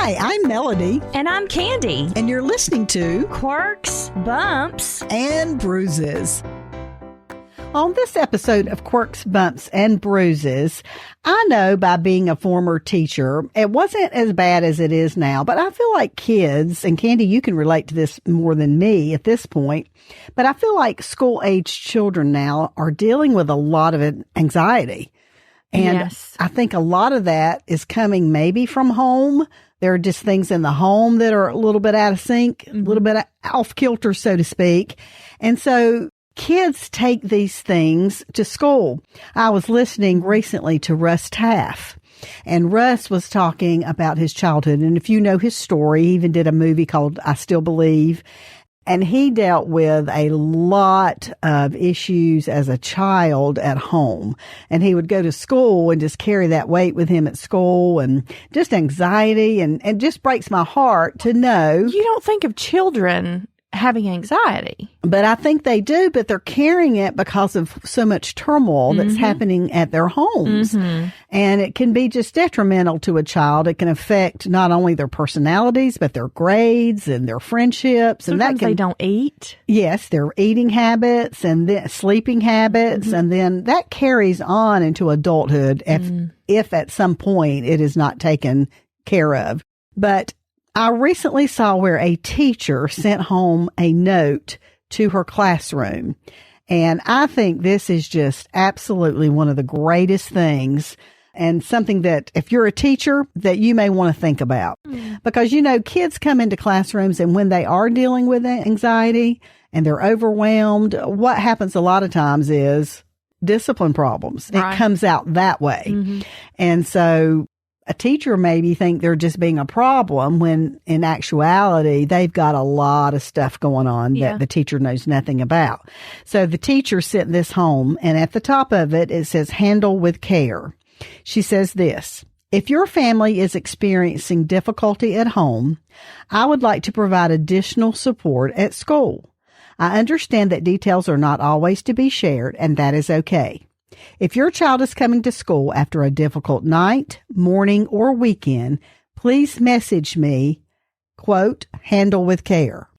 Hi, I'm Melody. And I'm Candi. And you're listening to Quirks, Bumps, and Bruises. On this episode of Quirks, Bumps, and Bruises, I know by being a former teacher, it wasn't as bad as it is now, but I feel like kids, and Candi, you can relate to this more than me at this point, but I feel like school-age children now are dealing with a lot of anxiety. And yes. I think a lot of that is coming maybe from home. There are just things in the home that are a little bit out of sync, a little bit off kilter, so to speak. And so kids take these things to school. I was listening recently to Russ Taff, and Russ was talking about his childhood. And if you know his story, he even did a movie called I Still Believe. And he dealt with a lot of issues as a child at home. And he would go to school and just carry that weight with him at school, and just anxiety, and it just breaks my heart to know. You don't think of children having anxiety. But I think they do, but they're carrying it because of so much turmoil that's happening at their homes. And it can be just detrimental to a child. It can affect not only their personalities, but their grades and their friendships. Sometimes and that they don't eat. Yes, their eating habits and then sleeping habits. And then that carries on into adulthood if at some point it is not taken care of. But I recently saw where a teacher sent home a note to her classroom. And I think this is just absolutely one of the greatest things, and something that if you're a teacher that you may want to think about. Because, you know, kids come into classrooms, and when they are dealing with anxiety and they're overwhelmed, what happens a lot of times is discipline problems. Right. It comes out that way. And so a teacher maybe think they're just being a problem when in actuality, they've got a lot of stuff going on that the teacher knows nothing about. So the teacher sent this home, and at the top of it, it says, handle with care. She says this: if your family is experiencing difficulty at home, I would like to provide additional support at school. I understand that details are not always to be shared, and that is okay. If your child is coming to school after a difficult night, morning, or weekend, please message me, quote, handle with care.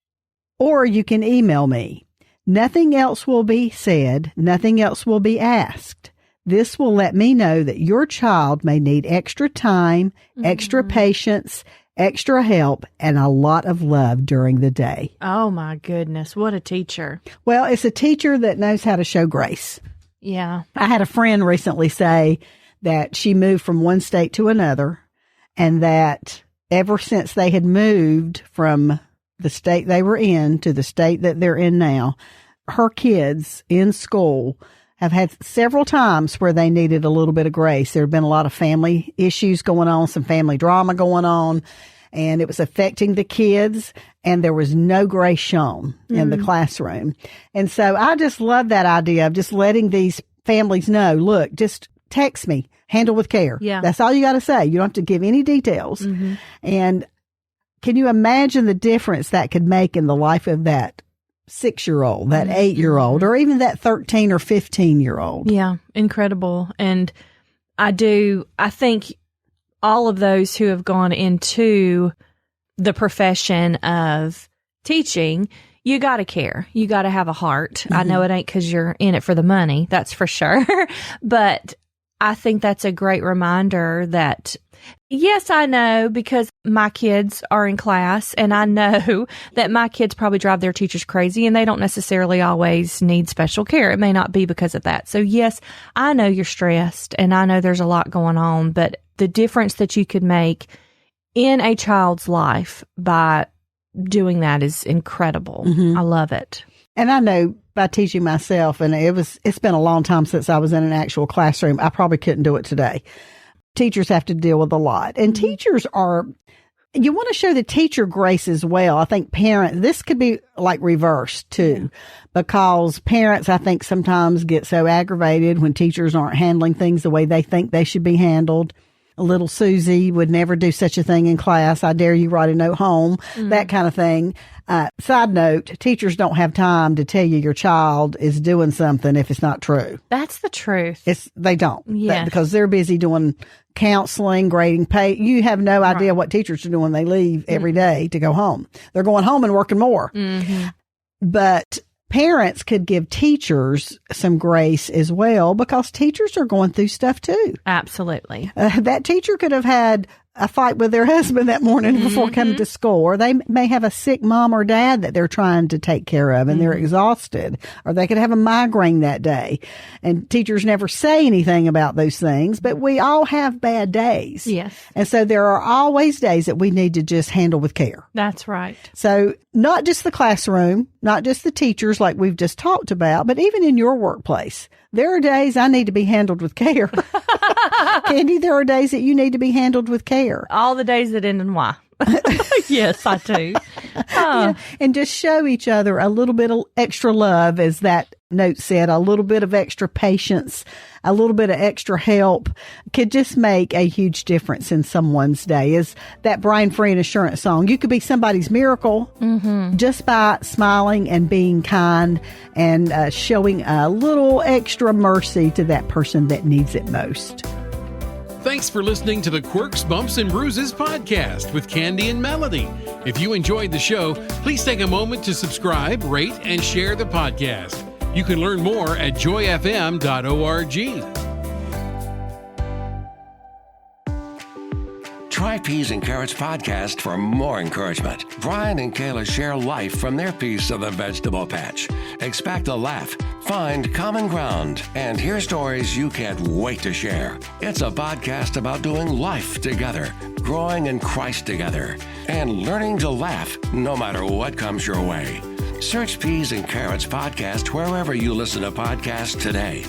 Or you can email me. Nothing else will be said. Nothing else will be asked. This will let me know that your child may need extra time, extra patience, extra help, and a lot of love during the day. Oh, my goodness. What a teacher. Well, it's a teacher that knows how to show grace. Yeah. I had a friend recently say that she moved from one state to another, and that ever since they had moved from the state they were in to the state that they're in now, her kids in school have had several times where they needed a little bit of grace. There had been a lot of family issues going on, some family drama going on, and it was affecting the kids, and there was no grace shown in the classroom. And so I just love that idea of just letting these families know, look, just text me, handle with care. Yeah. That's all you got to say. You don't have to give any details. And can you imagine the difference that could make in the life of that 6-year-old, that 8-year-old, or even that 13 or 15-year-old? Yeah, incredible. And I think all of those who have gone into the profession of teaching, you got to care. You got to have a heart. I know it ain't because you're in it for the money. That's for sure. But I think that's a great reminder that, yes, I know because my kids are in class, and I know that my kids probably drive their teachers crazy, and they don't necessarily always need special care. It may not be because of that. So yes, I know you're stressed, and I know there's a lot going on, but the difference that you could make in a child's life by doing that is incredible. I love it. And I know by teaching myself, and it's been a long time since I was in an actual classroom, I probably couldn't do it today. Teachers have to deal with a lot. And teachers you want to show the teacher grace as well. I think this could be like reversed too, because parents, I think, sometimes get so aggravated when teachers aren't handling things the way they think they should be handled. little Susie would never do such a thing in class. I dare you write a note home, that kind of thing. Side note, teachers don't have time to tell you your child is doing something if it's not true. That's the truth. They don't. Yes. Because they're busy doing counseling, grading, pay. You have no idea what teachers are doing when they leave every day to go home. They're going home and working more. But parents could give teachers some grace as well, because teachers are going through stuff too. Absolutely. That teacher could have had a fight with their husband that morning before coming to school, or they may have a sick mom or dad that they're trying to take care of and they're exhausted, or they could have a migraine that day. And teachers never say anything about those things, but we all have bad days. Yes. And so there are always days that we need to just handle with care. That's right. So not just the classroom, not just the teachers like we've just talked about, but even in your workplace. There are days I need to be handled with care. Candi, there are days that you need to be handled with care. All the days that end in Y. Yes, I do. And just show each other a little bit of extra love, as that note said, a little bit of extra patience, a little bit of extra help could just make a huge difference in someone's day. Is that Brian Free and Assurance song? You could be somebody's miracle just by smiling and being kind and showing a little extra mercy to that person that needs it most. Thanks for listening to the Quirks, Bumps, and Bruises podcast with Candi and Melody. If you enjoyed the show, please take a moment to subscribe, rate, and share the podcast. You can learn more at joyfm.org. Try Peas and Carrots podcast for more encouragement. Brian and Kayla share life from their piece of the vegetable patch. Expect a laugh, find common ground, and hear stories you can't wait to share. It's a podcast about doing life together, growing in Christ together, and learning to laugh no matter what comes your way. Search Peas and Carrots podcast wherever you listen to podcasts today.